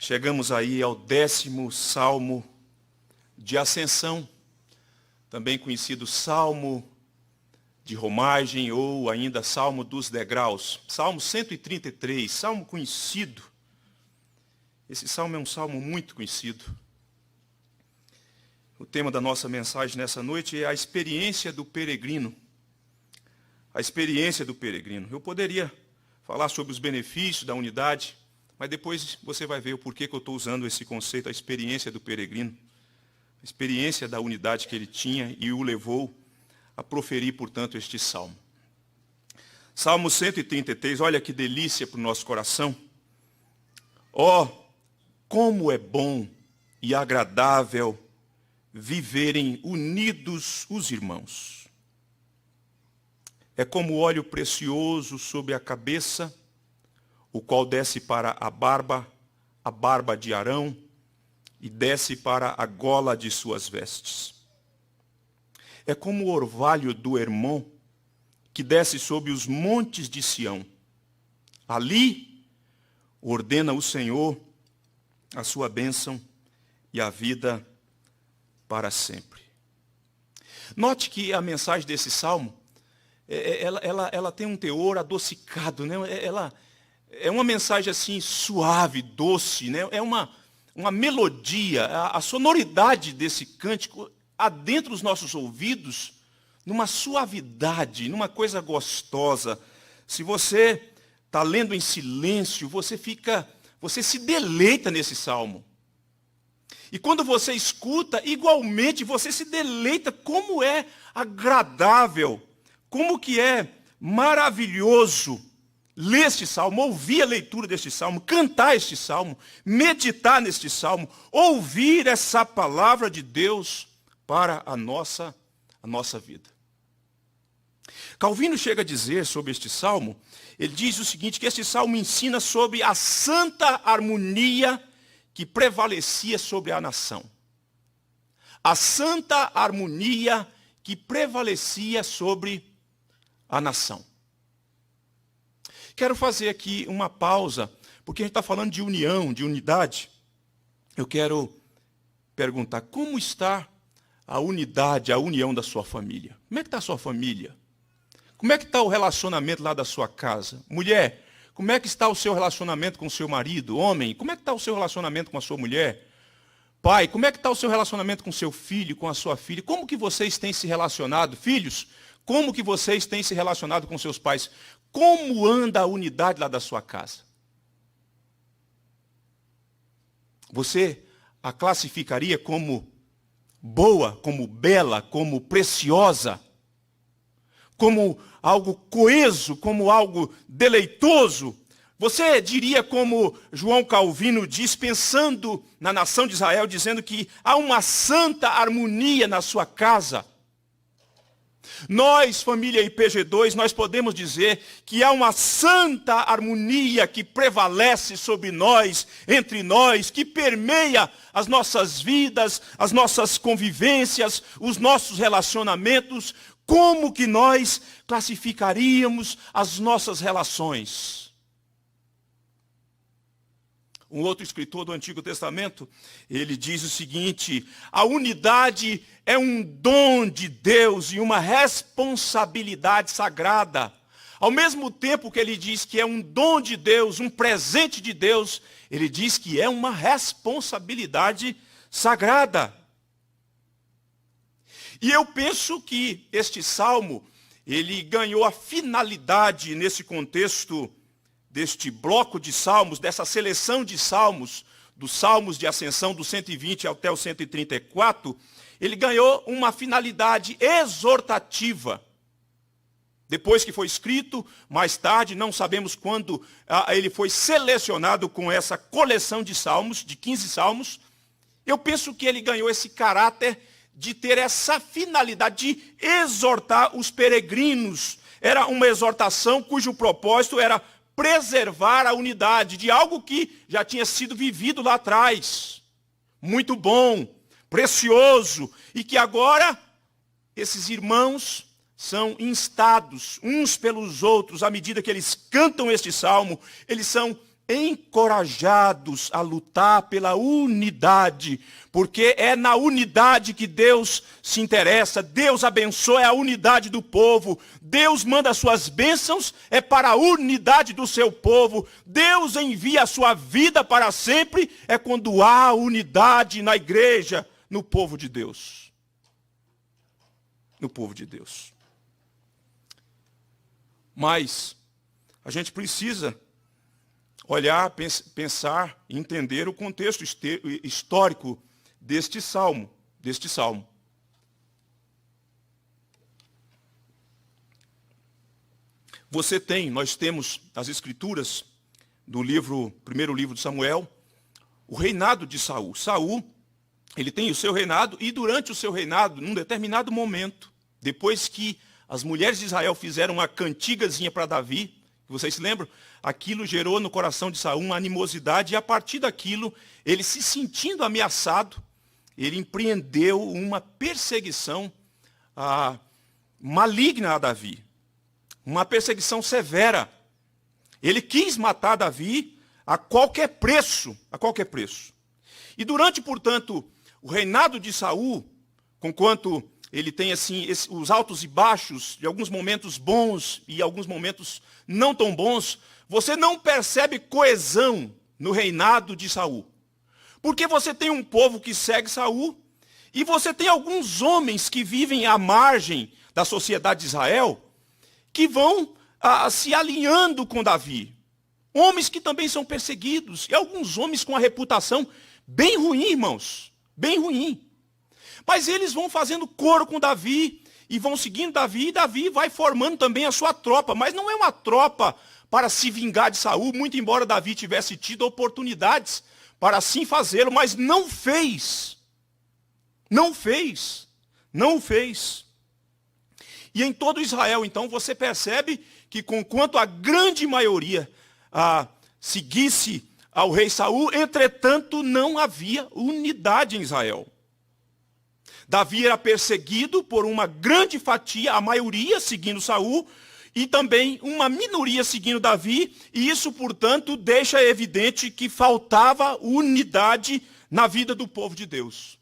Chegamos aí ao 10º Salmo de Ascensão, também conhecido Salmo de Romagem ou ainda Salmo dos Degraus. Salmo 133, salmo conhecido. Esse salmo é um salmo muito conhecido. O tema da nossa mensagem nessa noite é a experiência do peregrino. A experiência do peregrino. Eu poderia falar sobre os benefícios da unidade, mas depois você vai ver o porquê que eu estou usando esse conceito, a experiência do peregrino. A experiência da unidade que ele tinha e o levou a proferir, portanto, este salmo. Salmo 133, olha que delícia para o nosso coração. Ó, como é bom e agradável viverem unidos os irmãos. É como óleo precioso sobre a cabeça, o qual desce para a barba de Arão, e desce para a gola de suas vestes. É como o orvalho do Hermon, que desce sobre os montes de Sião. Ali ordena o Senhor a sua bênção e a vida para sempre. Note que a mensagem desse salmo, ela tem um teor adocicado, né? Ela é uma mensagem assim suave, doce, né? É uma melodia, a sonoridade desse cântico adentra os nossos ouvidos numa suavidade, numa coisa gostosa. Se você está lendo em silêncio, você se deleita nesse salmo. E quando você escuta, igualmente você se deleita, como é agradável, como que é maravilhoso ler este salmo, ouvir a leitura deste salmo, cantar este salmo, meditar neste salmo, ouvir essa palavra de Deus para a nossa vida. Calvino chega a dizer sobre este salmo, ele diz o seguinte, que este salmo ensina sobre a santa harmonia que prevalecia sobre a nação. A santa harmonia que prevalecia sobre a nação. Quero fazer aqui uma pausa, porque a gente está falando de união, de unidade. Eu quero perguntar, como está a unidade, a união da sua família? Como é que está a sua família? Como é que está o relacionamento lá da sua casa? Mulher, como é que está o seu relacionamento com o seu marido? Homem, como é que está o seu relacionamento com a sua mulher? Pai, como é que está o seu relacionamento com o seu filho, com a sua filha? Como que vocês têm se relacionado? Filhos, como que vocês têm se relacionado com seus pais? Como anda a unidade lá da sua casa? Você a classificaria como boa, como bela, como preciosa? Como algo coeso, como algo deleitoso? Você diria como João Calvino diz, pensando na nação de Israel, dizendo que há uma santa harmonia na sua casa? Nós, família IPG2, nós podemos dizer que há uma santa harmonia que prevalece sobre nós, entre nós, que permeia as nossas vidas, as nossas convivências, os nossos relacionamentos. Como que nós classificaríamos as nossas relações? Um outro escritor do Antigo Testamento, ele diz o seguinte, a unidade é um dom de Deus e uma responsabilidade sagrada. Ao mesmo tempo que ele diz que é um dom de Deus, um presente de Deus, ele diz que é uma responsabilidade sagrada. E eu penso que este salmo, ele ganhou a finalidade nesse contexto deste bloco de salmos, dessa seleção de salmos, dos salmos de ascensão do 120 até o 134, ele ganhou uma finalidade exortativa. Depois que foi escrito, mais tarde, não sabemos quando ele foi selecionado com essa coleção de salmos, de 15 salmos, eu penso que ele ganhou esse caráter de ter essa finalidade de exortar os peregrinos. Era uma exortação cujo propósito era preservar a unidade de algo que já tinha sido vivido lá atrás. Muito bom, precioso, e que agora esses irmãos são instados uns pelos outros, à medida que eles cantam este salmo, eles são encorajados a lutar pela unidade, porque é na unidade que Deus se interessa. Deus abençoa a unidade do povo. Deus manda as suas bênçãos, é para a unidade do seu povo. Deus envia a sua vida para sempre, é quando há unidade na igreja, no povo de Deus. No povo de Deus. Mas a gente precisa olhar, pensar e entender o contexto histórico deste salmo. Nós temos as escrituras do primeiro livro de Samuel, o reinado de Saul. Saul, ele tem o seu reinado, e durante o seu reinado, num determinado momento, depois que as mulheres de Israel fizeram uma cantigazinha para Davi, vocês se lembram? Aquilo gerou no coração de Saul uma animosidade, e a partir daquilo, ele se sentindo ameaçado, ele empreendeu uma perseguição maligna a Davi. Uma perseguição severa. Ele quis matar Davi a qualquer preço. E durante, portanto, o reinado de Saul, conquanto ele tem assim os altos e baixos, de alguns momentos bons e alguns momentos não tão bons, você não percebe coesão no reinado de Saul. Porque você tem um povo que segue Saul, e você tem alguns homens que vivem à margem da sociedade de Israel, que vão se alinhando com Davi. Homens que também são perseguidos, e alguns homens com a reputação bem ruim, irmãos, bem ruim. Mas eles vão fazendo coro com Davi, e vão seguindo Davi, e Davi vai formando também a sua tropa, mas não é uma tropa para se vingar de Saul, muito embora Davi tivesse tido oportunidades para assim fazê-lo, mas não fez. Não fez. E em todo Israel, então, você percebe que, conquanto a grande maioria seguisse ao rei Saul, entretanto, não havia unidade em Israel. Davi era perseguido por uma grande fatia, a maioria seguindo Saul, e também uma minoria seguindo Davi, e isso, portanto, deixa evidente que faltava unidade na vida do povo de Deus.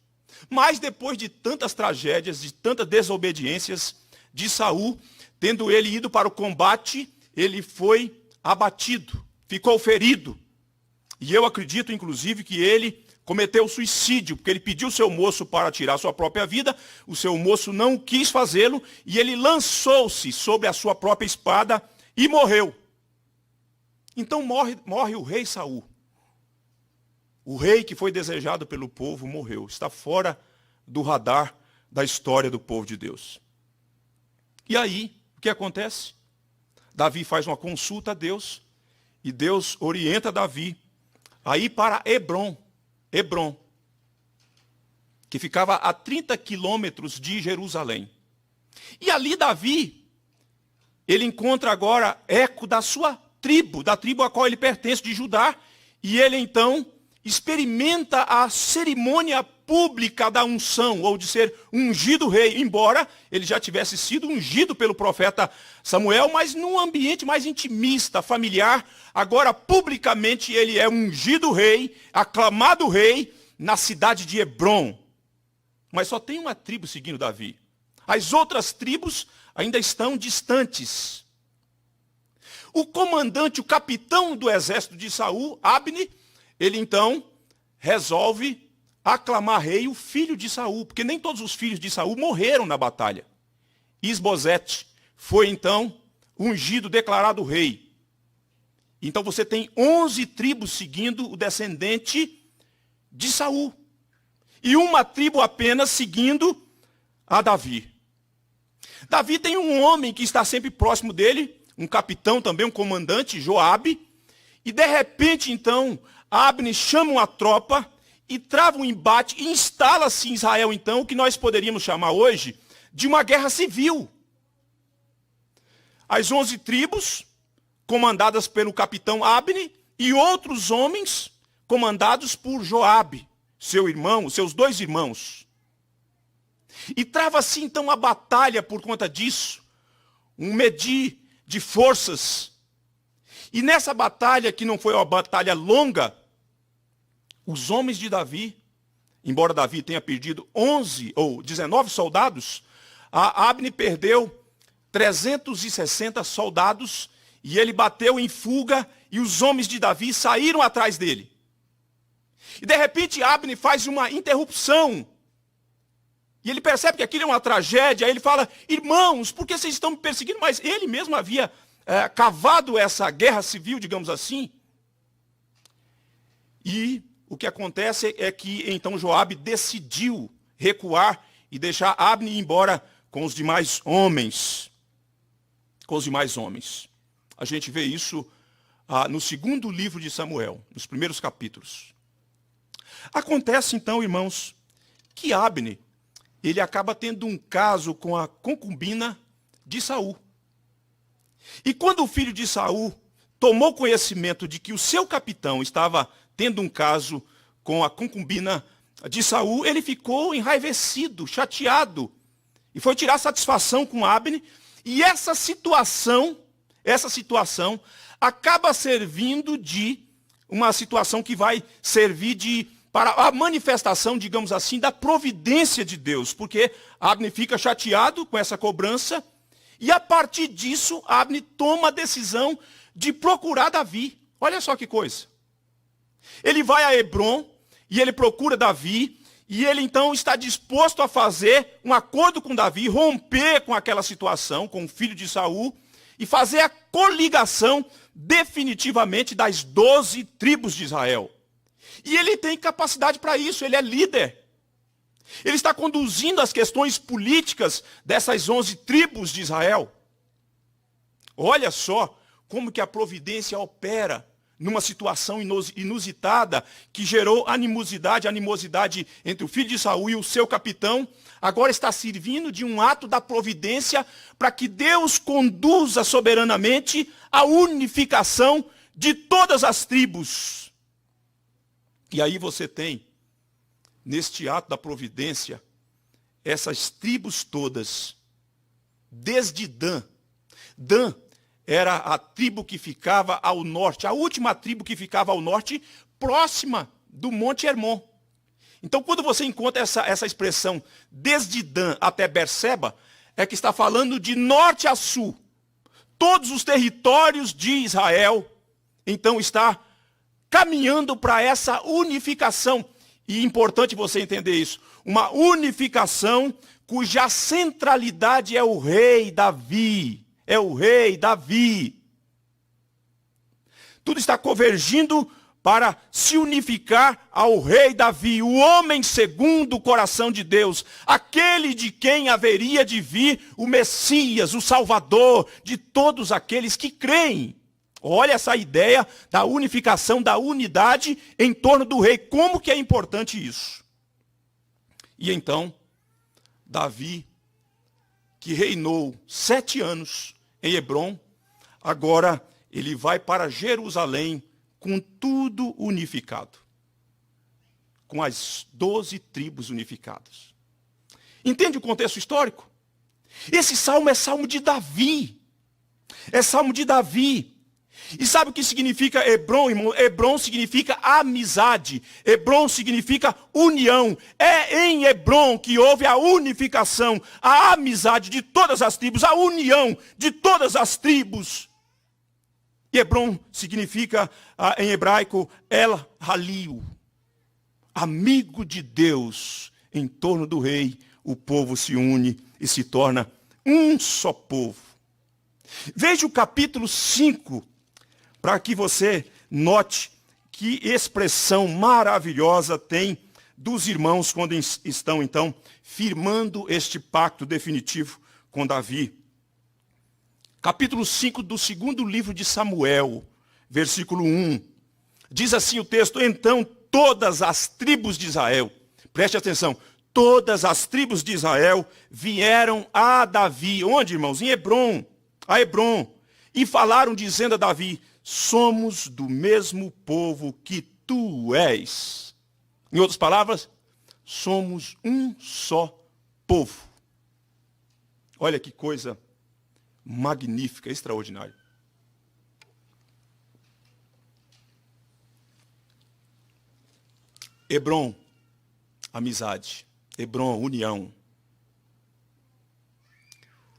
Mas depois de tantas tragédias, de tantas desobediências de Saul, tendo ele ido para o combate, ele foi abatido, ficou ferido. E eu acredito, inclusive, que ele cometeu suicídio, porque ele pediu o seu moço para tirar sua própria vida, o seu moço não quis fazê-lo, e ele lançou-se sobre a sua própria espada e morreu. Então morre o rei Saul. O rei que foi desejado pelo povo morreu, está fora do radar da história do povo de Deus. E aí, o que acontece? Davi faz uma consulta a Deus, e Deus orienta Davi a ir para Hebrom, que ficava a 30 quilômetros de Jerusalém. E ali Davi, ele encontra agora eco da sua tribo, da tribo a qual ele pertence, de Judá, e ele então experimenta a cerimônia pública da unção, ou de ser ungido rei, embora ele já tivesse sido ungido pelo profeta Samuel, mas num ambiente mais intimista, familiar. Agora, publicamente, ele é ungido rei, aclamado rei, na cidade de Hebrom. Mas só tem uma tribo seguindo Davi. As outras tribos ainda estão distantes. O comandante, o capitão do exército de Saul, Abne, ele então resolve aclamar rei o filho de Saul, porque nem todos os filhos de Saul morreram na batalha. Isbosete foi então ungido, declarado rei. Então você tem 11 tribos seguindo o descendente de Saul. E uma tribo apenas seguindo a Davi. Davi tem um homem que está sempre próximo dele, um capitão também, um comandante, Joabe. E de repente então, Abner chama uma tropa e trava um embate, e instala-se em Israel, então, o que nós poderíamos chamar hoje de uma guerra civil. As 11 tribos, comandadas pelo capitão Abner, e outros homens, comandados por Joabe, seu irmão, seus 2 irmãos. E trava-se, então, a batalha por conta disso, um medir de forças. E nessa batalha, que não foi uma batalha longa, os homens de Davi, embora Davi tenha perdido 11 ou 19 soldados, a Abner perdeu 360 soldados e ele bateu em fuga e os homens de Davi saíram atrás dele. E de repente Abner faz uma interrupção. E ele percebe que aquilo é uma tragédia. Aí ele fala, irmãos, por que vocês estão me perseguindo? Mas ele mesmo havia cavado essa guerra civil, digamos assim. E o que acontece é que então Joabe decidiu recuar e deixar Abner ir embora com os demais homens. Com os demais homens. A gente vê isso no segundo livro de Samuel, nos primeiros capítulos. Acontece então, irmãos, que Abner, ele acaba tendo um caso com a concubina de Saul. E quando o filho de Saul tomou conhecimento de que o seu capitão estava tendo um caso com a concubina de Saul, ele ficou enraivecido, chateado, e foi tirar satisfação com Abner, e essa situação acaba servindo de uma situação que vai servir para a manifestação, digamos assim, da providência de Deus, porque Abner fica chateado com essa cobrança, e a partir disso, Abner toma a decisão de procurar Davi. Olha só que coisa. Ele vai a Hebrom, e ele procura Davi, e ele então está disposto a fazer um acordo com Davi, romper com aquela situação, com o filho de Saul, e fazer a coligação definitivamente das 12 tribos de Israel. E ele tem capacidade para isso, ele é líder. Ele está conduzindo as questões políticas dessas 11 tribos de Israel. Olha só como que a providência opera numa situação inusitada que gerou animosidade entre o filho de Saul e o seu capitão. Agora está servindo de um ato da providência para que Deus conduza soberanamente a unificação de todas as tribos. E aí você tem, neste ato da providência, essas tribos todas, desde Dan. Dan era a tribo que ficava ao norte, a última tribo que ficava ao norte, próxima do Monte Hermon. Então, quando você encontra essa expressão, desde Dan até Berseba, é que está falando de norte a sul. Todos os territórios de Israel, então, está caminhando para essa unificação. E é importante você entender isso. Uma unificação cuja centralidade é o rei Davi. É o rei Davi. Tudo está convergindo para se unificar ao rei Davi, o homem segundo o coração de Deus, aquele de quem haveria de vir o Messias, o Salvador de todos aqueles que creem. Olha essa ideia da unificação, da unidade em torno do rei. Como que é importante isso? E então, Davi, que reinou 7 anos em Hebrom, agora ele vai para Jerusalém com tudo unificado. Com as 12 tribos unificadas. Entende o contexto histórico? Esse salmo é salmo de Davi. É salmo de Davi. E sabe o que significa Hebrom, irmão? Hebrom significa amizade. Hebrom significa união. É em Hebrom que houve a unificação, a amizade de todas as tribos, a união de todas as tribos. E Hebrom significa, em hebraico, El Halil. Amigo de Deus. Em torno do rei, o povo se une e se torna um só povo. Veja o capítulo 5, para que você note que expressão maravilhosa tem dos irmãos quando estão, então, firmando este pacto definitivo com Davi. Capítulo 5 do segundo livro de Samuel, versículo 1. Diz assim o texto, então todas as tribos de Israel, preste atenção, todas as tribos de Israel vieram a Davi. Onde, irmãos? Em Hebrom, a Hebrom. E falaram dizendo a Davi, somos do mesmo povo que tu és. Em outras palavras, somos um só povo. Olha que coisa magnífica, extraordinária. Hebrom, amizade. Hebrom, união.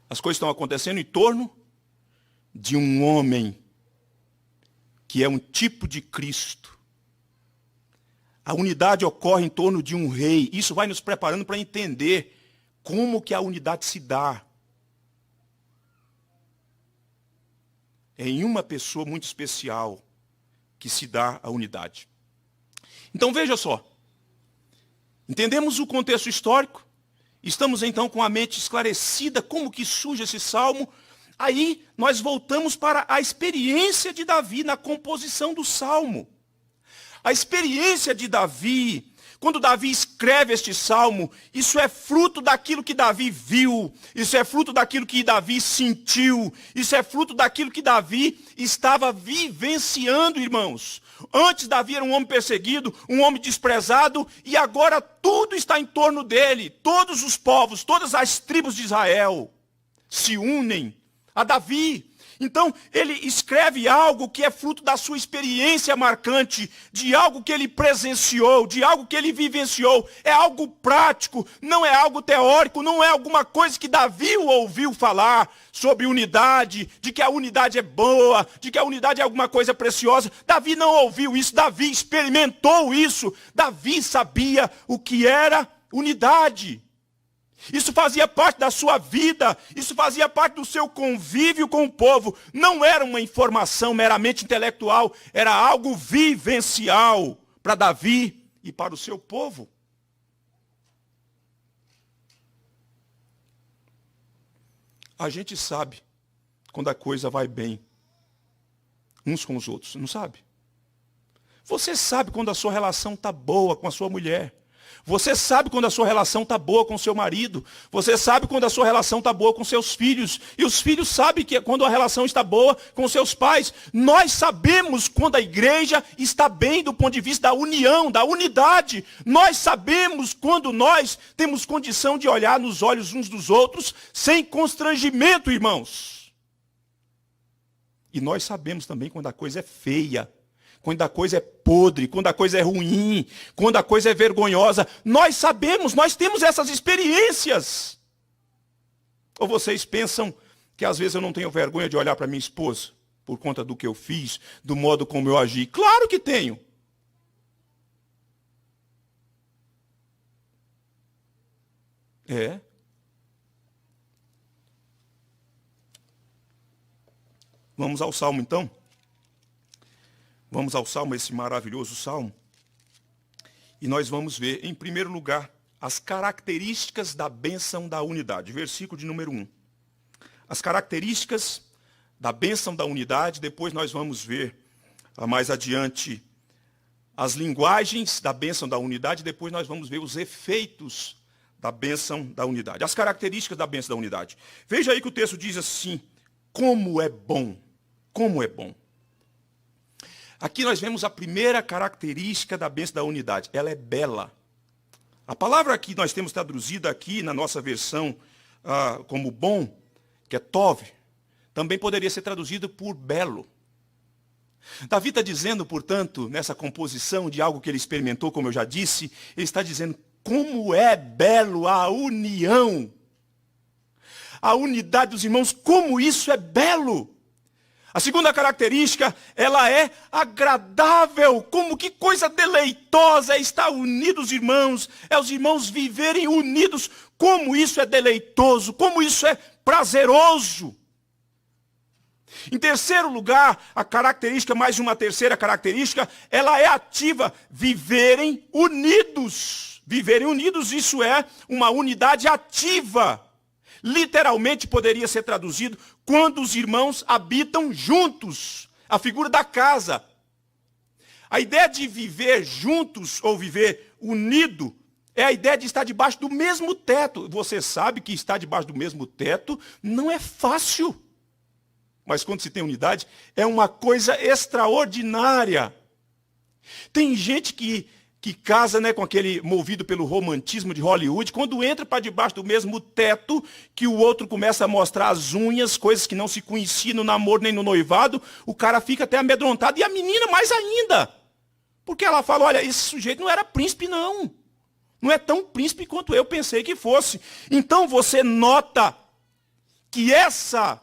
As coisas estão acontecendo em torno de um homem que é um tipo de Cristo. A unidade ocorre em torno de um rei. Isso vai nos preparando para entender como que a unidade se dá. É em uma pessoa muito especial que se dá a unidade. Então veja só. Entendemos o contexto histórico. Estamos então com a mente esclarecida como que surge esse salmo. Aí nós voltamos para a experiência de Davi na composição do salmo. A experiência de Davi, quando Davi escreve este salmo, isso é fruto daquilo que Davi viu, isso é fruto daquilo que Davi sentiu, isso é fruto daquilo que Davi estava vivenciando, irmãos. Antes Davi era um homem perseguido, um homem desprezado, e agora tudo está em torno dele. Todos os povos, todas as tribos de Israel se unem a Davi. Então, ele escreve algo que é fruto da sua experiência marcante, de algo que ele presenciou, de algo que ele vivenciou. É algo prático, não é algo teórico, não é alguma coisa que Davi ouviu falar sobre unidade, de que a unidade é boa, de que a unidade é alguma coisa preciosa. Davi não ouviu isso, Davi experimentou isso. Davi sabia o que era unidade. Isso fazia parte da sua vida, isso fazia parte do seu convívio com o povo. Não era uma informação meramente intelectual, era algo vivencial para Davi e para o seu povo. A gente sabe quando a coisa vai bem, uns com os outros, não sabe? Você sabe quando a sua relação está boa com a sua mulher. Você sabe quando a sua relação está boa com o seu marido. Você sabe quando a sua relação está boa com seus filhos. E os filhos sabem que quando a relação está boa com seus pais. Nós sabemos quando a igreja está bem do ponto de vista da união, da unidade. Nós sabemos quando nós temos condição de olhar nos olhos uns dos outros sem constrangimento, irmãos. E nós sabemos também quando a coisa é feia. Quando a coisa é podre, quando a coisa é ruim, quando a coisa é vergonhosa. Nós sabemos, nós temos essas experiências. Ou vocês pensam que às vezes eu não tenho vergonha de olhar para minha esposa por conta do que eu fiz, do modo como eu agi? Claro que tenho. É. Vamos ao Salmo então? Vamos ao Salmo, esse maravilhoso Salmo. E nós vamos ver, em primeiro lugar, as características da bênção da unidade. Versículo de número 1. As características da bênção da unidade. Depois nós vamos ver, mais adiante, as linguagens da bênção da unidade. Depois nós vamos ver os efeitos da bênção da unidade. As características da bênção da unidade. Veja aí que o texto diz assim, como é bom, como é bom. Aqui nós vemos a primeira característica da bênção da unidade. Ela é bela. A palavra que nós temos traduzida aqui na nossa versão como bom, que é tov, também poderia ser traduzido por belo. Davi está dizendo, portanto, nessa composição de algo que ele experimentou, como eu já disse, ele está dizendo como é belo a união. A unidade dos irmãos, como isso é belo. A segunda característica, ela é agradável. Como que coisa deleitosa é estar unidos, os irmãos. É os irmãos viverem unidos. Como isso é deleitoso, como isso é prazeroso. Em terceiro lugar, a característica, mais uma terceira característica, ela é ativa. Viverem unidos. Viverem unidos, isso é uma unidade ativa. Literalmente poderia ser traduzido quando os irmãos habitam juntos. A figura da casa. A ideia de viver juntos ou viver unido é a ideia de estar debaixo do mesmo teto. Você sabe que estar debaixo do mesmo teto não é fácil. Mas quando se tem unidade, é uma coisa extraordinária. Tem gente que casa, né, com aquele movido pelo romantismo de Hollywood, quando entra para debaixo do mesmo teto, que o outro começa a mostrar as unhas, coisas que não se conheciam no namoro nem no noivado, o cara fica até amedrontado, e a menina mais ainda. Porque ela fala, olha, esse sujeito não era príncipe, não. Não é tão príncipe quanto eu pensei que fosse. Então você nota que essa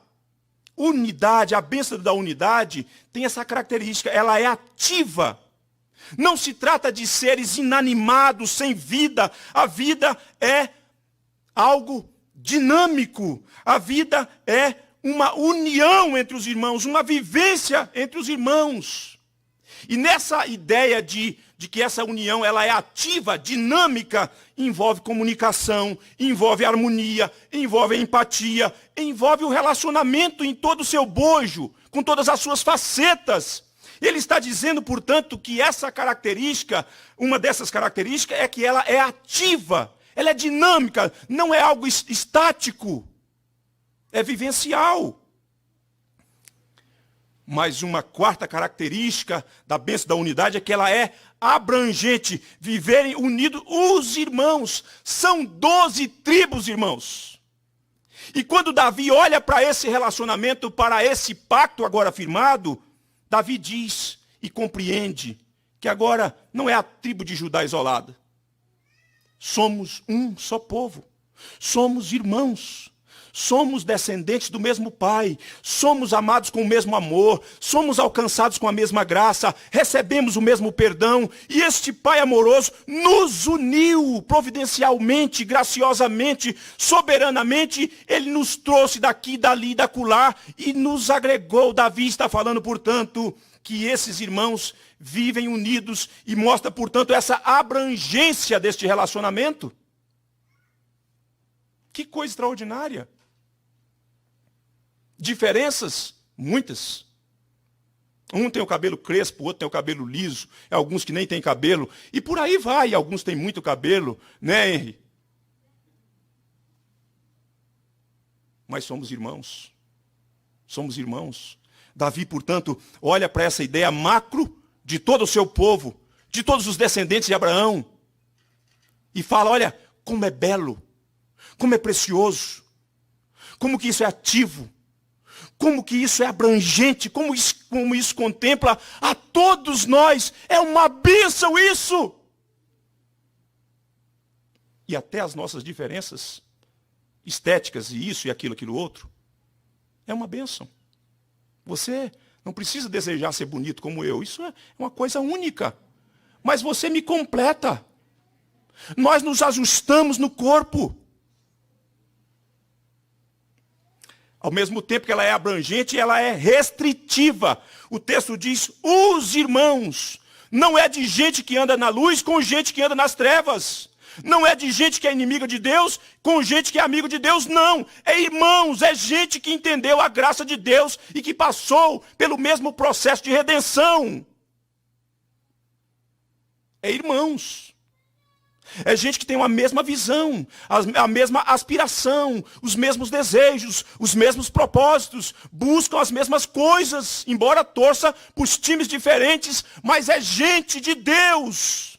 unidade, a bênção da unidade, tem essa característica, ela é ativa. Não se trata de seres inanimados, sem vida. A vida é algo dinâmico. A vida é uma união entre os irmãos, uma vivência entre os irmãos. E nessa ideia de que essa união ela é ativa, dinâmica, envolve comunicação, envolve harmonia, envolve empatia, envolve o relacionamento em todo o seu bojo, com todas as suas facetas. Ele está dizendo, portanto, que essa característica, uma dessas características é que ela é ativa, ela é dinâmica, não é algo estático, é vivencial. Mas uma quarta característica da bênção da unidade é que ela é abrangente, viverem unidos os irmãos. São 12 tribos, irmãos. E quando Davi olha para esse relacionamento, para esse pacto agora firmado, Davi diz e compreende que agora não é a tribo de Judá isolada. Somos um só povo. Somos irmãos. Somos descendentes do mesmo Pai, somos amados com o mesmo amor, somos alcançados com a mesma graça, recebemos o mesmo perdão, e este Pai amoroso nos uniu providencialmente, graciosamente, soberanamente, Ele nos trouxe daqui, dali, dacolá, e nos agregou. Davi está falando, portanto, que esses irmãos vivem unidos, e mostra, portanto, essa abrangência deste relacionamento. Que coisa extraordinária! Diferenças? Muitas. Um tem o cabelo crespo, o outro tem o cabelo liso, alguns que nem têm cabelo, e por aí vai, alguns têm muito cabelo, né, Henry? Mas somos irmãos. Somos irmãos. Davi, portanto, olha para essa ideia macro de todo o seu povo, de todos os descendentes de Abraão, e fala, olha, como é belo, como é precioso, como que isso é ativo, como que isso é abrangente, como isso contempla a todos nós. É uma bênção isso. E até as nossas diferenças estéticas, e isso e aquilo outro, é uma bênção. Você não precisa desejar ser bonito como eu, isso é uma coisa única. Mas você me completa. Nós nos ajustamos no corpo. Ao mesmo tempo que ela é abrangente, ela é restritiva. O texto diz, os irmãos. Não é de gente que anda na luz com gente que anda nas trevas. Não é de gente que é inimiga de Deus com gente que é amigo de Deus, não. É irmãos, é gente que entendeu a graça de Deus e que passou pelo mesmo processo de redenção. É irmãos. É gente que tem a mesma visão, a mesma aspiração, os mesmos desejos, os mesmos propósitos, buscam as mesmas coisas, embora torça por times diferentes, mas é gente de Deus.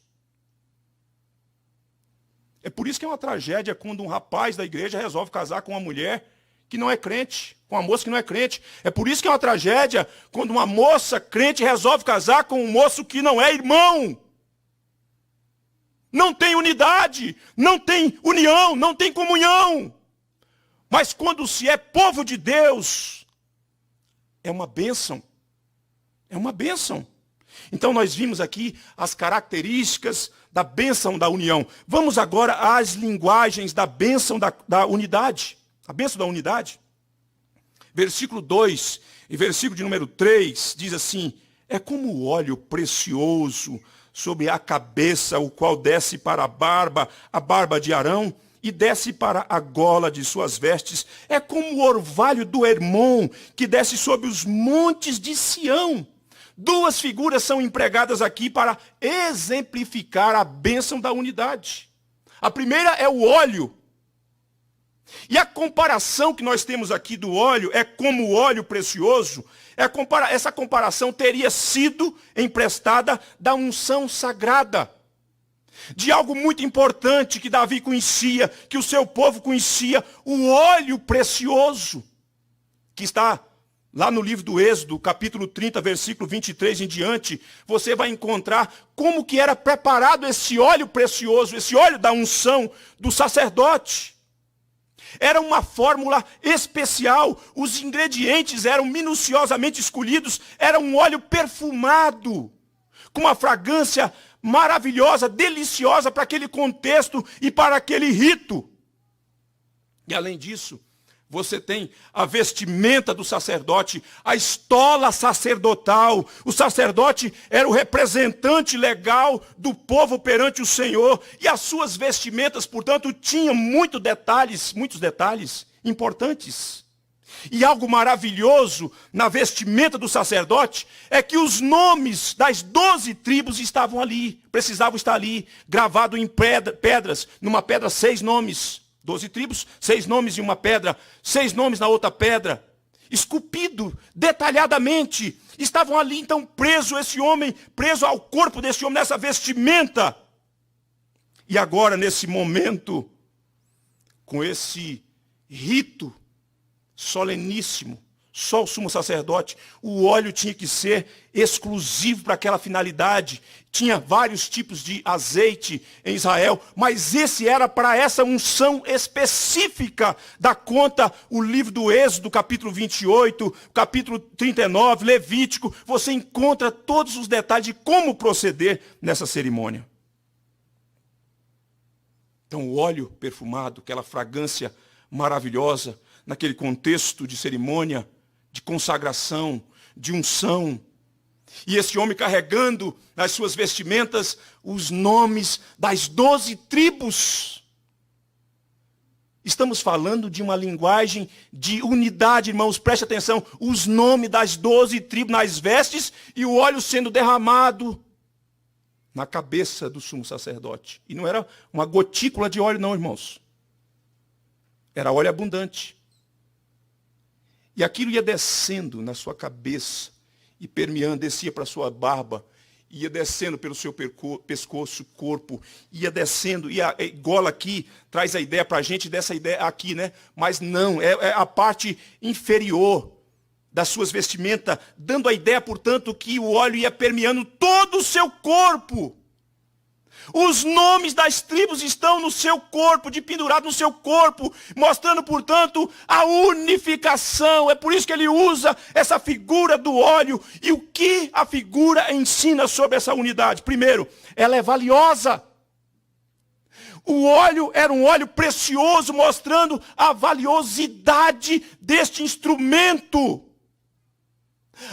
É por isso que é uma tragédia quando um rapaz da igreja resolve casar com uma mulher que não é crente, com uma moça que não é crente. É por isso que é uma tragédia quando uma moça crente resolve casar com um moço que não é irmão. Não tem unidade, não tem união, não tem comunhão. Mas quando se é povo de Deus, é uma bênção. É uma bênção. Então nós vimos aqui as características da bênção da união. Vamos agora às linguagens da bênção da unidade. A bênção da unidade. Versículo 2 e versículo de número 3 diz assim, é como o óleo precioso sobre a cabeça, o qual desce para a barba de Arão, e desce para a gola de suas vestes. É como o orvalho do Hermon, que desce sobre os montes de Sião. Duas figuras são empregadas aqui para exemplificar a bênção da unidade. A primeira é o óleo. E a comparação que nós temos aqui do óleo é como o óleo precioso. Essa comparação teria sido emprestada da unção sagrada. De algo muito importante que Davi conhecia, que o seu povo conhecia, o óleo precioso, que está lá no livro do Êxodo, capítulo 30, versículo 23 em diante, você vai encontrar como que era preparado esse óleo precioso, esse óleo da unção do sacerdote. Era uma fórmula especial, os ingredientes eram minuciosamente escolhidos, era um óleo perfumado, com uma fragrância maravilhosa, deliciosa para aquele contexto e para aquele rito. E além disso, você tem a vestimenta do sacerdote, a estola sacerdotal. O sacerdote era o representante legal do povo perante o Senhor. E as suas vestimentas, portanto, tinham muitos detalhes importantes. E algo maravilhoso na vestimenta do sacerdote é que os nomes das 12 tribos estavam ali, precisavam estar ali, gravado em pedras, numa pedra 6 nomes. 12 tribos, 6 nomes em uma pedra, 6 nomes na outra pedra, esculpido detalhadamente. Estavam ali então preso ao corpo desse homem, nessa vestimenta. E agora, nesse momento, com esse rito soleníssimo, só o sumo sacerdote, o óleo tinha que ser exclusivo para aquela finalidade. Tinha vários tipos de azeite em Israel, mas esse era para essa unção específica. Da conta o livro do Êxodo, capítulo 28, capítulo 39, Levítico. Você encontra todos os detalhes de como proceder nessa cerimônia. Então o óleo perfumado, aquela fragrância maravilhosa, naquele contexto de cerimônia, de consagração, de unção. E esse homem carregando nas suas vestimentas os nomes das 12 tribos. Estamos falando de uma linguagem de unidade, irmãos, preste atenção. Os nomes das 12 tribos nas vestes e o óleo sendo derramado na cabeça do sumo sacerdote. E não era uma gotícula de óleo não, irmãos. Era óleo abundante. E aquilo ia descendo na sua cabeça e permeando, descia para a sua barba, ia descendo pelo seu pescoço, corpo, ia descendo, e a gola aqui traz a ideia para a gente dessa ideia aqui, né? Mas não, é a parte inferior das suas vestimentas, dando a ideia, portanto, que o óleo ia permeando todo o seu corpo. Os nomes das tribos estão no seu corpo, de pendurado no seu corpo, mostrando, portanto, a unificação. É por isso que ele usa essa figura do óleo. E o que a figura ensina sobre essa unidade? Primeiro, ela é valiosa. O óleo era um óleo precioso, mostrando a valiosidade deste instrumento.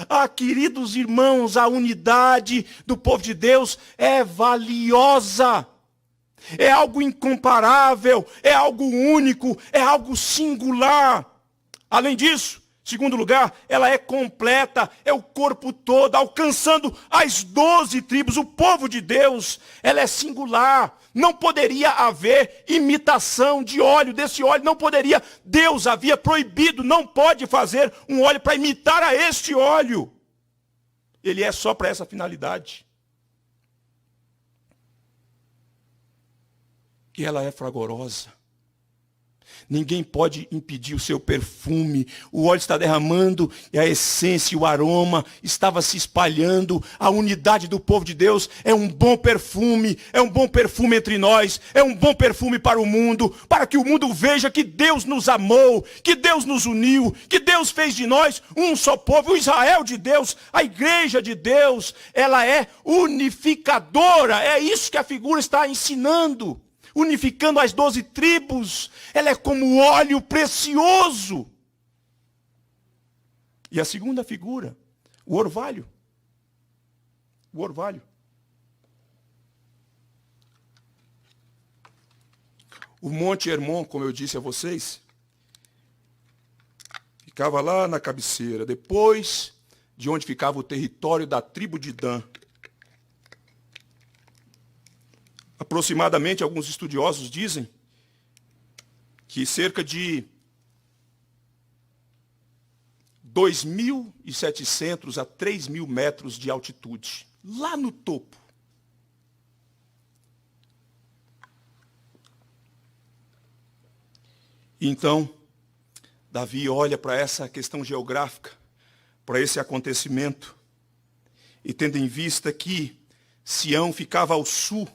Ah, queridos irmãos, a unidade do povo de Deus é valiosa, é algo incomparável, é algo único, é algo singular. Além disso, segundo lugar, ela é completa, é o corpo todo, alcançando as 12 tribos, o povo de Deus. Ela é singular, não poderia haver imitação de óleo, desse óleo não poderia. Deus havia proibido, não pode fazer um óleo para imitar a este óleo. Ele é só para essa finalidade. E ela é fragorosa. Ninguém pode impedir o seu perfume. O óleo está derramando e a essência, o aroma estava se espalhando. A unidade do povo de Deus é um bom perfume entre nós, é um bom perfume para o mundo, para que o mundo veja que Deus nos amou, que Deus nos uniu, que Deus fez de nós um só povo, o Israel de Deus, a igreja de Deus. Ela é unificadora, é isso que a figura está ensinando. Unificando as 12 tribos, ela é como óleo precioso. E a segunda figura, o orvalho. O orvalho. O Monte Hermon, como eu disse a vocês, ficava lá na cabeceira, depois de onde ficava o território da tribo de Dan. Aproximadamente, alguns estudiosos dizem que cerca de 2.700 a 3.000 metros de altitude, lá no topo. Então, Davi olha para essa questão geográfica, para esse acontecimento, e tendo em vista que Sião ficava ao sul,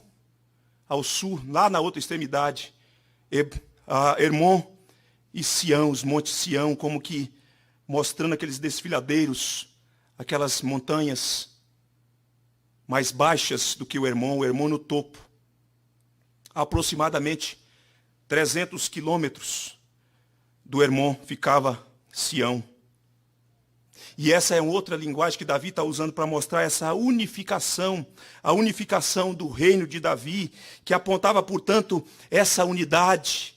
lá na outra extremidade, Hermon e Sião, os montes Sião, como que mostrando aqueles desfiladeiros, aquelas montanhas mais baixas do que o Hermon no topo. A aproximadamente 300 quilômetros do Hermon ficava Sião. E essa é outra linguagem que Davi está usando para mostrar essa unificação, a unificação do reino de Davi, que apontava, portanto, essa unidade,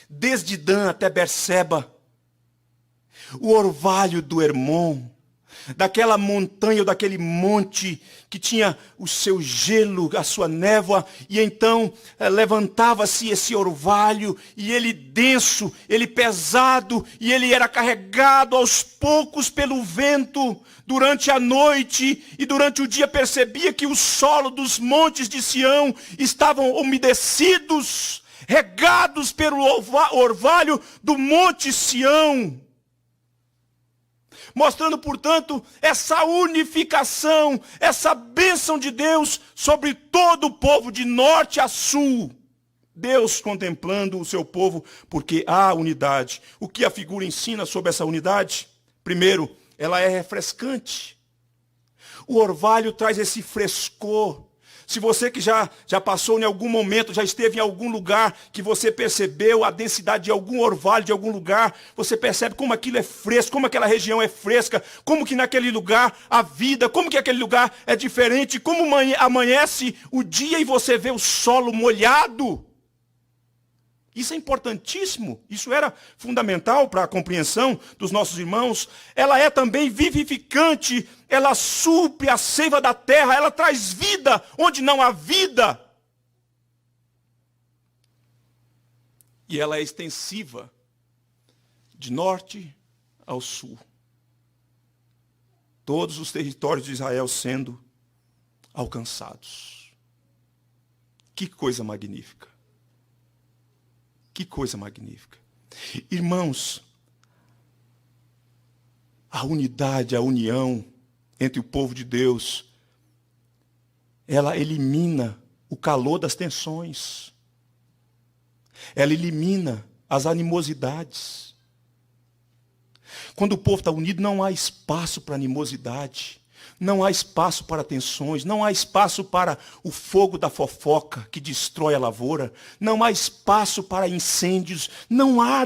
desde Dan até Berseba, o orvalho do Hermon, daquela montanha ou daquele monte que tinha o seu gelo, a sua névoa, e então levantava-se esse orvalho, e ele denso, ele pesado, e ele era carregado aos poucos pelo vento durante a noite, e durante o dia percebia que o solo dos montes de Sião estavam umedecidos, regados pelo orvalho do monte Sião. Mostrando, portanto, essa unificação, essa bênção de Deus sobre todo o povo, de norte a sul. Deus contemplando o seu povo, porque há unidade. O que a figura ensina sobre essa unidade? Primeiro, ela é refrescante. O orvalho traz esse frescor. Se você que já passou em algum momento, já esteve em algum lugar, que você percebeu a densidade de algum orvalho, de algum lugar, você percebe como aquilo é fresco, como aquela região é fresca, como que naquele lugar a vida, como que aquele lugar é diferente, como amanhece o dia e você vê o solo molhado. Isso é importantíssimo, isso era fundamental para a compreensão dos nossos irmãos. Ela é também vivificante, ela supre a seiva da terra, ela traz vida onde não há vida. E ela é extensiva, de norte ao sul. Todos os territórios de Israel sendo alcançados. Que coisa magnífica. Que coisa magnífica. Irmãos, a unidade, a união entre o povo de Deus, ela elimina o calor das tensões. Ela elimina as animosidades. Quando o povo está unido, não há espaço para animosidade. Não há espaço para tensões, não há espaço para o fogo da fofoca que destrói a lavoura, não há espaço para incêndios, não há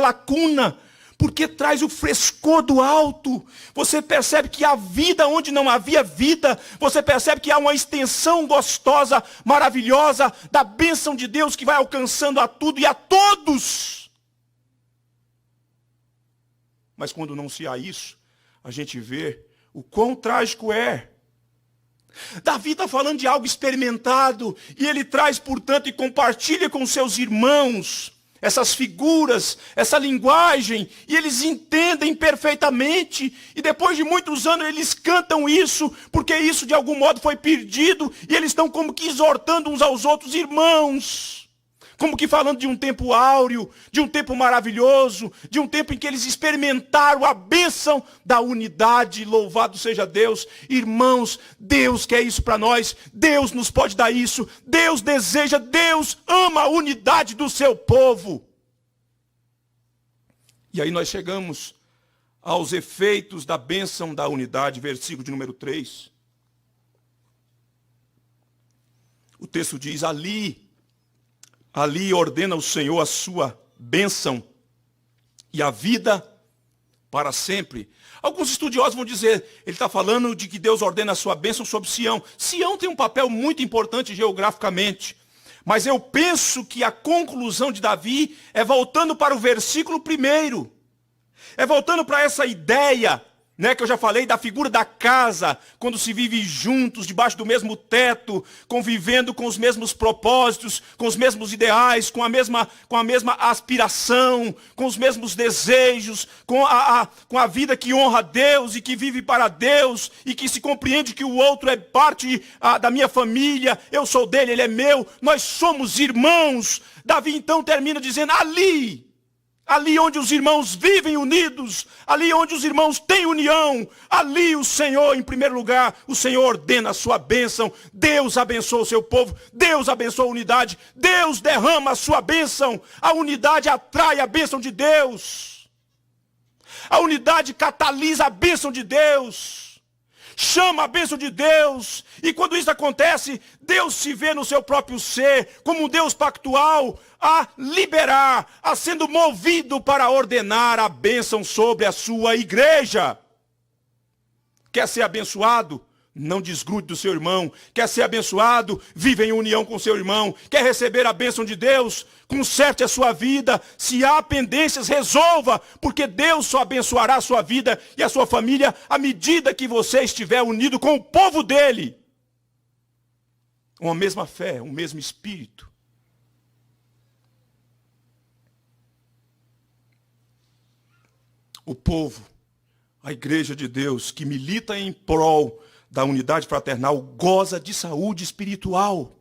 lacuna, porque traz o frescor do alto. Você percebe que há vida onde não havia vida, você percebe que há uma extensão gostosa, maravilhosa, da bênção de Deus que vai alcançando a tudo e a todos. Mas quando não se há isso, a gente vê o quão trágico é. Davi está falando de algo experimentado, e ele traz, portanto, e compartilha com seus irmãos essas figuras, essa linguagem, e eles entendem perfeitamente, e depois de muitos anos eles cantam isso, porque isso de algum modo foi perdido, e eles estão como que exortando uns aos outros, irmãos. Como que falando de um tempo áureo, de um tempo maravilhoso, de um tempo em que eles experimentaram a bênção da unidade, louvado seja Deus. Irmãos, Deus quer isso para nós, Deus nos pode dar isso, Deus deseja, Deus ama a unidade do seu povo. E aí nós chegamos aos efeitos da bênção da unidade, versículo de número 3. O texto diz, ali ordena o Senhor a sua bênção e a vida para sempre. Alguns estudiosos vão dizer, ele está falando de que Deus ordena a sua bênção sobre Sião. Sião tem um papel muito importante geograficamente, mas eu penso que a conclusão de Davi é voltando para o versículo 1. É voltando para essa ideia, né, que eu já falei da figura da casa, quando se vive juntos, debaixo do mesmo teto, convivendo com os mesmos propósitos, com os mesmos ideais, com a mesma aspiração, com os mesmos desejos, com a vida que honra a Deus e que vive para Deus, e que se compreende que o outro é parte da minha família, eu sou dele, ele é meu, nós somos irmãos. Davi então termina dizendo, ali Ali onde os irmãos vivem unidos, ali onde os irmãos têm união, ali o Senhor, em primeiro lugar, o Senhor ordena a sua bênção. Deus abençoa o seu povo, Deus abençoa a unidade, Deus derrama a sua bênção. A unidade atrai a bênção de Deus. A unidade catalisa a bênção de Deus. Chama a bênção de Deus. E quando isso acontece, Deus se vê no seu próprio ser, como um Deus pactual, a liberar, a sendo movido para ordenar a bênção sobre a sua igreja. Quer ser abençoado? Não desgrude do seu irmão. Quer ser abençoado? Viva em união com seu irmão. Quer receber a bênção de Deus? Conserte a sua vida. Se há pendências, resolva, porque Deus só abençoará a sua vida e a sua família à medida que você estiver unido com o povo dele. Uma mesma fé, um mesmo espírito. O povo, a igreja de Deus, que milita em prol da unidade fraternal, goza de saúde espiritual.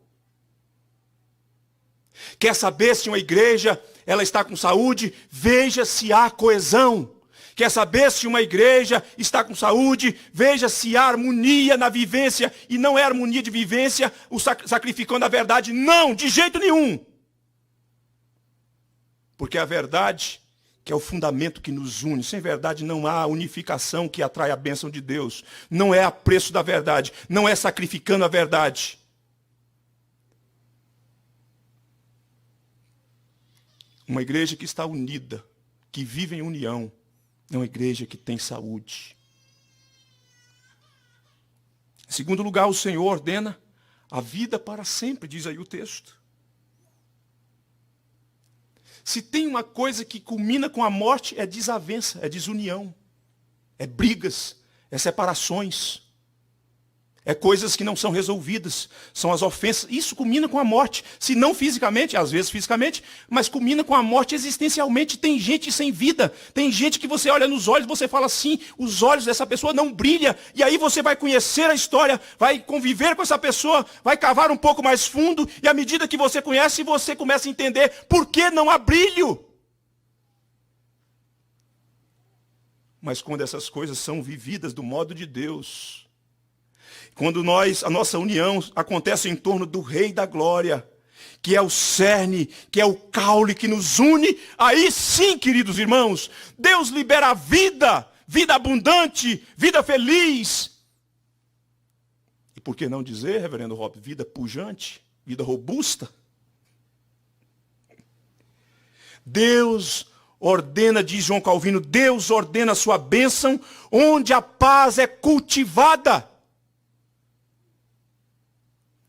Quer saber se uma igreja ela está com saúde? Veja se há coesão. Quer saber se uma igreja está com saúde? Veja se há harmonia na vivência. E não é harmonia de vivência o sacrificando a verdade. Não, de jeito nenhum. Porque a verdade, que é o fundamento que nos une. Sem verdade não há unificação que atrai a bênção de Deus. Não é a preço da verdade. Não é sacrificando a verdade. Uma igreja que está unida, que vive em união, é uma igreja que tem saúde. Em segundo lugar, o Senhor ordena a vida para sempre, diz aí o texto. Se tem uma coisa que culmina com a morte, é desavença, é desunião, é brigas, é separações, é coisas que não são resolvidas, são as ofensas. Isso culmina com a morte, se não fisicamente, às vezes fisicamente, mas culmina com a morte existencialmente. Tem gente sem vida, tem gente que você olha nos olhos, você fala assim, os olhos dessa pessoa não brilham, e aí você vai conhecer a história, vai conviver com essa pessoa, vai cavar um pouco mais fundo, e à medida que você conhece, você começa a entender por que não há brilho. Mas quando essas coisas são vividas do modo de Deus, quando a nossa união acontece em torno do Rei da Glória, que é o cerne, que é o caule que nos une, aí sim, queridos irmãos, Deus libera a vida, vida abundante, vida feliz. E por que não dizer, reverendo Rob, vida pujante, vida robusta? Deus ordena, diz João Calvino, Deus ordena a sua bênção onde a paz é cultivada.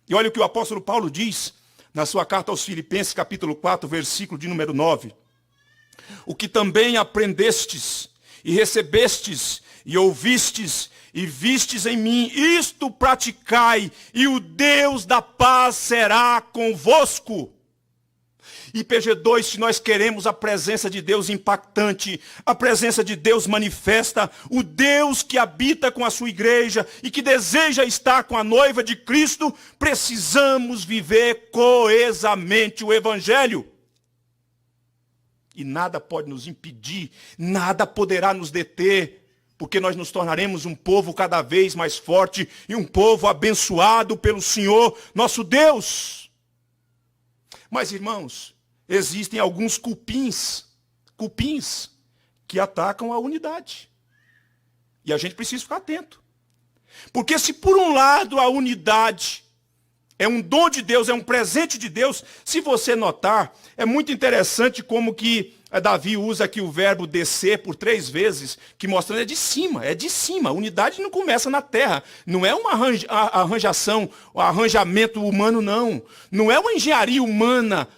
E olha o que o apóstolo Paulo diz na sua carta aos Filipenses, capítulo 4, versículo de número 9. O que também aprendestes, e recebestes, e ouvistes, e vistes em mim, isto praticai, e o Deus da paz será convosco. IPG2, se nós queremos a presença de Deus impactante, a presença de Deus manifesta, o Deus que habita com a sua igreja e que deseja estar com a noiva de Cristo, precisamos viver coesamente o Evangelho. E nada pode nos impedir, nada poderá nos deter, porque nós nos tornaremos um povo cada vez mais forte e um povo abençoado pelo Senhor, nosso Deus. Mas, irmãos, existem alguns cupins que atacam a unidade. E a gente precisa ficar atento. Porque se por um lado a unidade é um dom de Deus, é um presente de Deus, se você notar, é muito interessante como que Davi usa aqui o verbo descer por 3 vezes, que mostrando é de cima, é de cima. A unidade não começa na terra, não é uma arranjação, um arranjamento humano, não. Não é uma engenharia humana,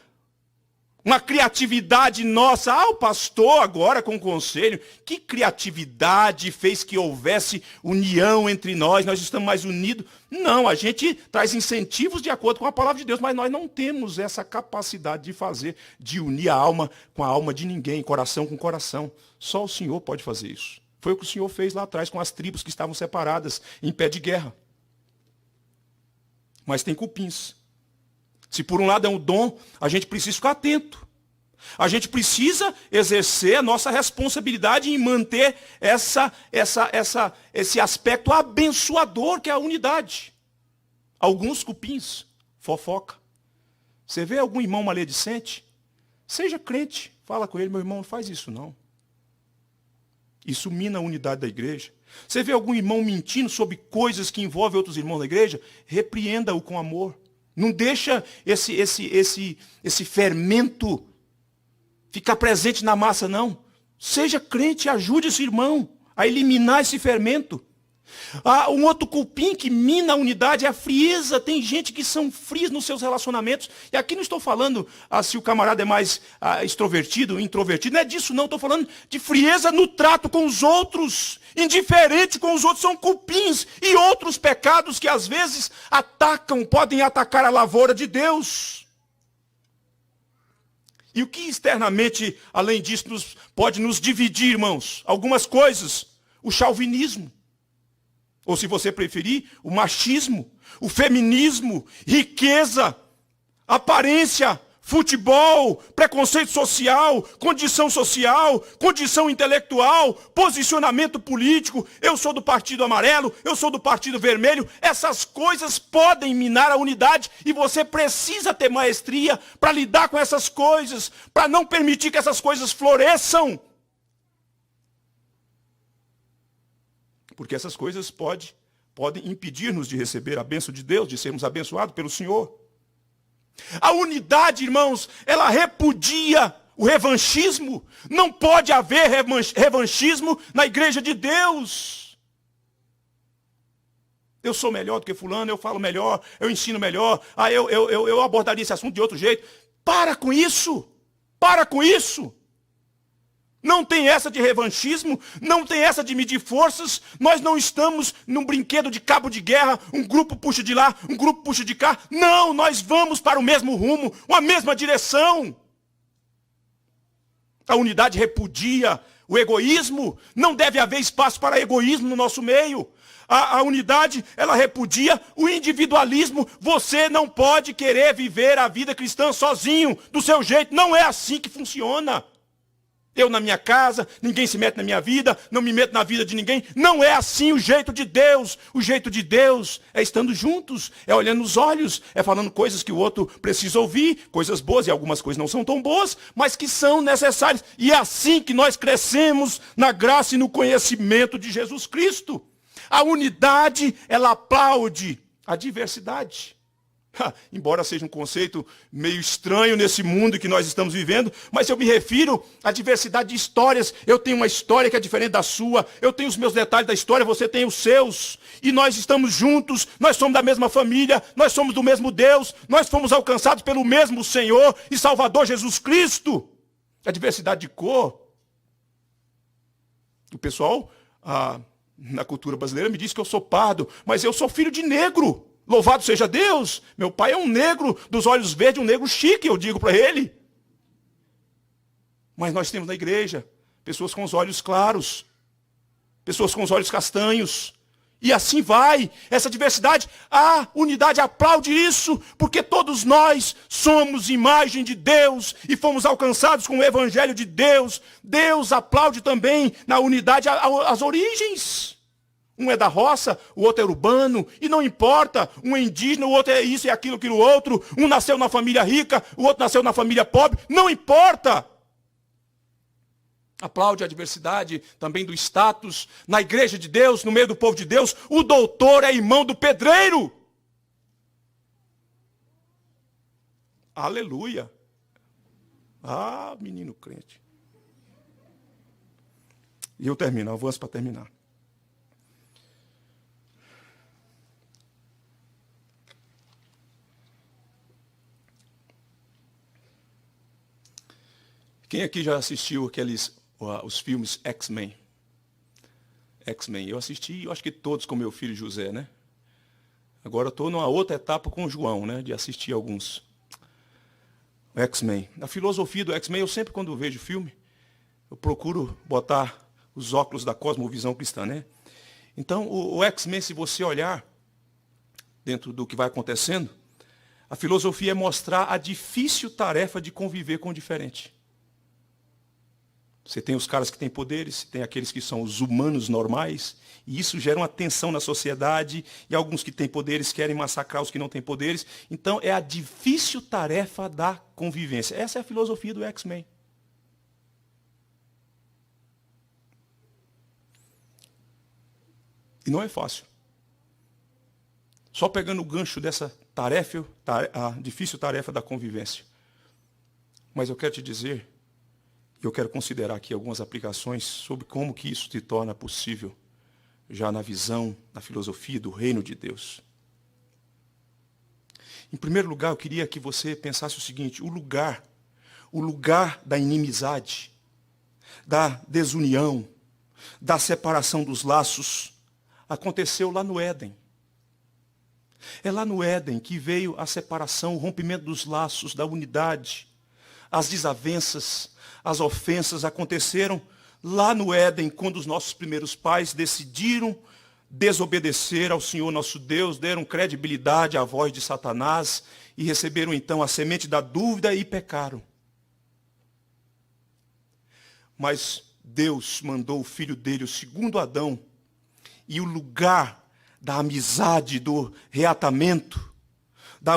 uma criatividade nossa. O pastor agora com o conselho, que criatividade fez que houvesse união entre nós estamos mais unidos. Não, a gente traz incentivos de acordo com a palavra de Deus, mas nós não temos essa capacidade de fazer, de unir a alma com a alma de ninguém, coração com coração. Só o Senhor pode fazer isso. Foi o que o Senhor fez lá atrás com as tribos que estavam separadas, em pé de guerra. Mas tem cupins. Se por um lado é um dom, a gente precisa ficar atento. A gente precisa exercer a nossa responsabilidade em manter esse aspecto abençoador que é a unidade. Alguns cupins, fofoca. Você vê algum irmão maledicente? Seja crente, fala com ele, meu irmão, não faz isso não. Isso mina a unidade da igreja. Você vê algum irmão mentindo sobre coisas que envolvem outros irmãos da igreja? Repreenda-o com amor. Não deixa esse fermento ficar presente na massa, não. Seja crente, ajude esse irmão a eliminar esse fermento. Um outro cupim que mina a unidade é a frieza. Tem gente que são frios nos seus relacionamentos. E aqui não estou falando se o camarada é mais extrovertido, introvertido. Não é disso não. Estou falando de frieza no trato com os outros. Indiferente com os outros. São cupins e outros pecados que às vezes podem atacar a lavoura de Deus. E o que externamente, além disso, pode nos dividir, irmãos? Algumas coisas. O chauvinismo. Ou se você preferir, o machismo, o feminismo, riqueza, aparência, futebol, preconceito social, condição intelectual, posicionamento político. Eu sou do Partido Amarelo, eu sou do Partido Vermelho. Essas coisas podem minar a unidade e você precisa ter maestria para lidar com essas coisas, para não permitir que essas coisas floresçam. Porque essas coisas podem impedir-nos de receber a bênção de Deus, de sermos abençoados pelo Senhor. A unidade, irmãos, ela repudia o revanchismo. Não pode haver revanchismo na igreja de Deus. Eu sou melhor do que fulano, eu falo melhor, eu ensino melhor, eu abordaria esse assunto de outro jeito. Para com isso! Para com isso! Não tem essa de revanchismo, não tem essa de medir forças. Nós não estamos num brinquedo de cabo de guerra, um grupo puxa de lá, um grupo puxa de cá. Não, nós vamos para o mesmo rumo, uma mesma direção. A unidade repudia o egoísmo. Não deve haver espaço para egoísmo no nosso meio. A unidade, ela repudia o individualismo. Você não pode querer viver a vida cristã sozinho, do seu jeito. Não é assim que funciona. Eu na minha casa, ninguém se mete na minha vida, não me meto na vida de ninguém. Não é assim o jeito de Deus. O jeito de Deus é estando juntos, é olhando nos olhos, é falando coisas que o outro precisa ouvir, coisas boas, e algumas coisas não são tão boas, mas que são necessárias. E é assim que nós crescemos na graça e no conhecimento de Jesus Cristo. A unidade, ela aplaude a diversidade. Embora seja um conceito meio estranho nesse mundo que nós estamos vivendo, mas eu me refiro à diversidade de histórias. Eu tenho uma história que é diferente da sua, eu tenho os meus detalhes da história, você tem os seus, e nós estamos juntos, nós somos da mesma família, nós somos do mesmo Deus, nós fomos alcançados pelo mesmo Senhor e Salvador Jesus Cristo. A diversidade de cor. O pessoal, na cultura brasileira, me diz que eu sou pardo, mas eu sou filho de negro. Louvado seja Deus, meu pai é um negro dos olhos verdes, um negro chique, eu digo para ele. Mas nós temos na igreja pessoas com os olhos claros, pessoas com os olhos castanhos, e assim vai, essa diversidade, a unidade aplaude isso, porque todos nós somos imagem de Deus, e fomos alcançados com o evangelho de Deus. Deus aplaude também na unidade as origens. Um é da roça, o outro é urbano, e não importa, um é indígena, o outro é isso e aquilo, aquilo outro, um nasceu na família rica, o outro nasceu na família pobre, não importa. Aplaude a diversidade também do status, na igreja de Deus, no meio do povo de Deus, o doutor é irmão do pedreiro. Aleluia. Ah, menino crente. E eu termino, avanço para terminar. Quem aqui já assistiu os filmes X-Men? X-Men. Eu assisti, eu acho que todos com meu filho José, né? Agora eu estou numa outra etapa com o João, né? De assistir alguns. X-Men. A filosofia do X-Men, eu sempre quando vejo filme, eu procuro botar os óculos da cosmovisão cristã, né? Então, o X-Men, se você olhar dentro do que vai acontecendo, a filosofia é mostrar a difícil tarefa de conviver com o diferente. Você tem os caras que têm poderes, tem aqueles que são os humanos normais, e isso gera uma tensão na sociedade, e alguns que têm poderes querem massacrar os que não têm poderes. Então é a difícil tarefa da convivência. Essa é a filosofia do X-Men. E não é fácil. Só pegando o gancho dessa tarefa, a difícil tarefa da convivência. Mas eu quero te dizer, eu quero considerar aqui algumas aplicações sobre como que isso se torna possível, já na visão, na filosofia do reino de Deus. Em primeiro lugar, eu queria que você pensasse o seguinte: o lugar da inimizade, da desunião, da separação dos laços, aconteceu lá no Éden. É lá no Éden que veio a separação, o rompimento dos laços, da unidade. As desavenças, as ofensas aconteceram lá no Éden, quando os nossos primeiros pais decidiram desobedecer ao Senhor nosso Deus, deram credibilidade à voz de Satanás e receberam então a semente da dúvida e pecaram. Mas Deus mandou o filho dele, o segundo Adão, e o lugar da amizade, do reatamento, da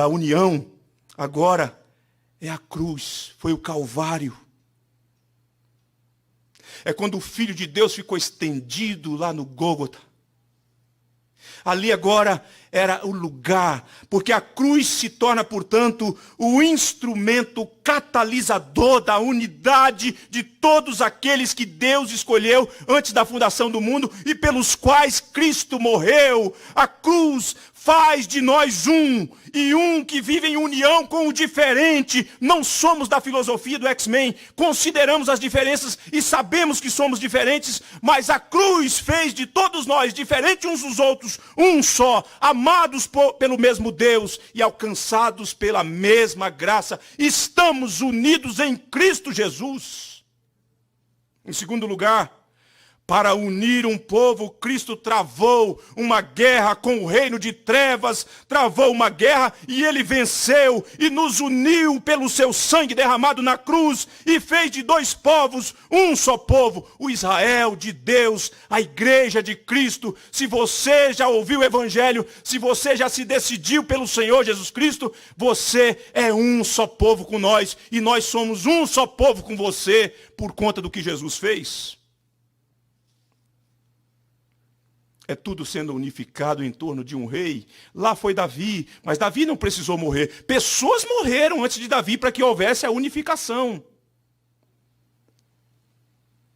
união, agora é a cruz, foi o Calvário. É quando o Filho de Deus ficou estendido lá no Gólgota. Ali agora era o lugar, porque a cruz se torna, portanto, o instrumento catalisador da unidade de todos aqueles que Deus escolheu antes da fundação do mundo e pelos quais Cristo morreu. A cruz faz de nós um, e um que vive em união com o diferente. Não somos da filosofia do X-Men, consideramos as diferenças e sabemos que somos diferentes, mas a cruz fez de todos nós, diferentes uns dos outros, um só, amados pelo mesmo Deus e alcançados pela mesma graça. Estamos unidos em Cristo Jesus. Em segundo lugar, para unir um povo, Cristo travou uma guerra com o reino de trevas, travou uma guerra e ele venceu e nos uniu pelo seu sangue derramado na cruz e fez de dois povos um só povo, o Israel de Deus, a igreja de Cristo. Se você já ouviu o evangelho, se você já se decidiu pelo Senhor Jesus Cristo, você é um só povo com nós e nós somos um só povo com você por conta do que Jesus fez. É tudo sendo unificado em torno de um rei. Lá foi Davi, mas Davi não precisou morrer. Pessoas morreram antes de Davi para que houvesse a unificação.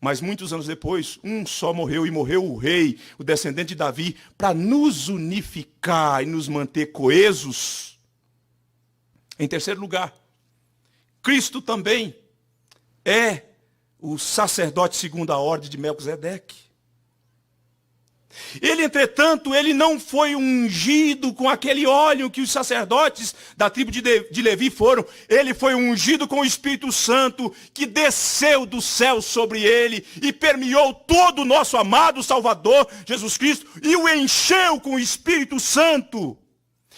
Mas muitos anos depois, um só morreu, e morreu o rei, o descendente de Davi, para nos unificar e nos manter coesos. Em terceiro lugar, Cristo também é o sacerdote segundo a ordem de Melquisedeque. Ele, entretanto, ele não foi ungido com aquele óleo que os sacerdotes da tribo de Levi foram. Ele foi ungido com o Espírito Santo, que desceu do céu sobre ele e permeou todo o nosso amado Salvador, Jesus Cristo, e o encheu com o Espírito Santo.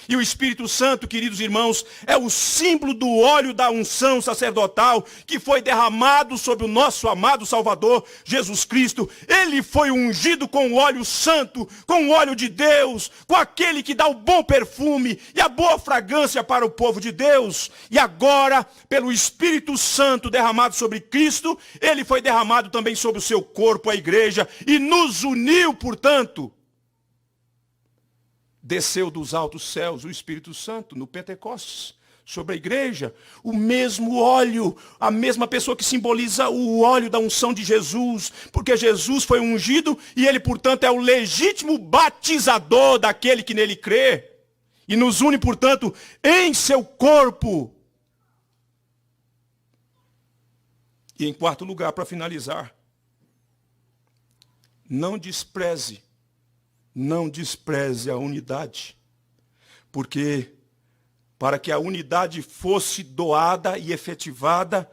E o Espírito Santo, queridos irmãos, é o símbolo do óleo da unção sacerdotal que foi derramado sobre o nosso amado Salvador, Jesus Cristo. Ele foi ungido com o óleo santo, com o óleo de Deus, com aquele que dá o bom perfume e a boa fragrância para o povo de Deus. E agora, pelo Espírito Santo derramado sobre Cristo, ele foi derramado também sobre o seu corpo, a igreja, e nos uniu, portanto. Desceu dos altos céus o Espírito Santo no Pentecostes, sobre a igreja, o mesmo óleo, a mesma pessoa que simboliza o óleo da unção de Jesus, porque Jesus foi ungido e ele, portanto, é o legítimo batizador daquele que nele crê, e nos une, portanto, em seu corpo. E em quarto lugar, para finalizar, não despreze a unidade, porque para que a unidade fosse doada e efetivada,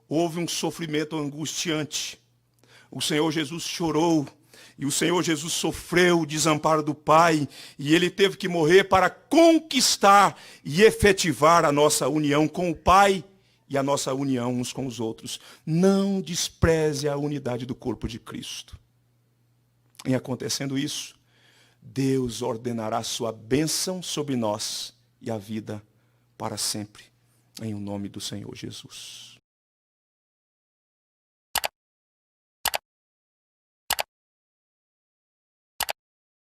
houve um sofrimento angustiante. O Senhor Jesus chorou, e o Senhor Jesus sofreu o desamparo do Pai, e ele teve que morrer para conquistar e efetivar a nossa união com o Pai e a nossa união uns com os outros. Não despreze a unidade do corpo de Cristo. Em acontecendo isso, Deus ordenará sua bênção sobre nós e a vida para sempre, em o nome do Senhor Jesus.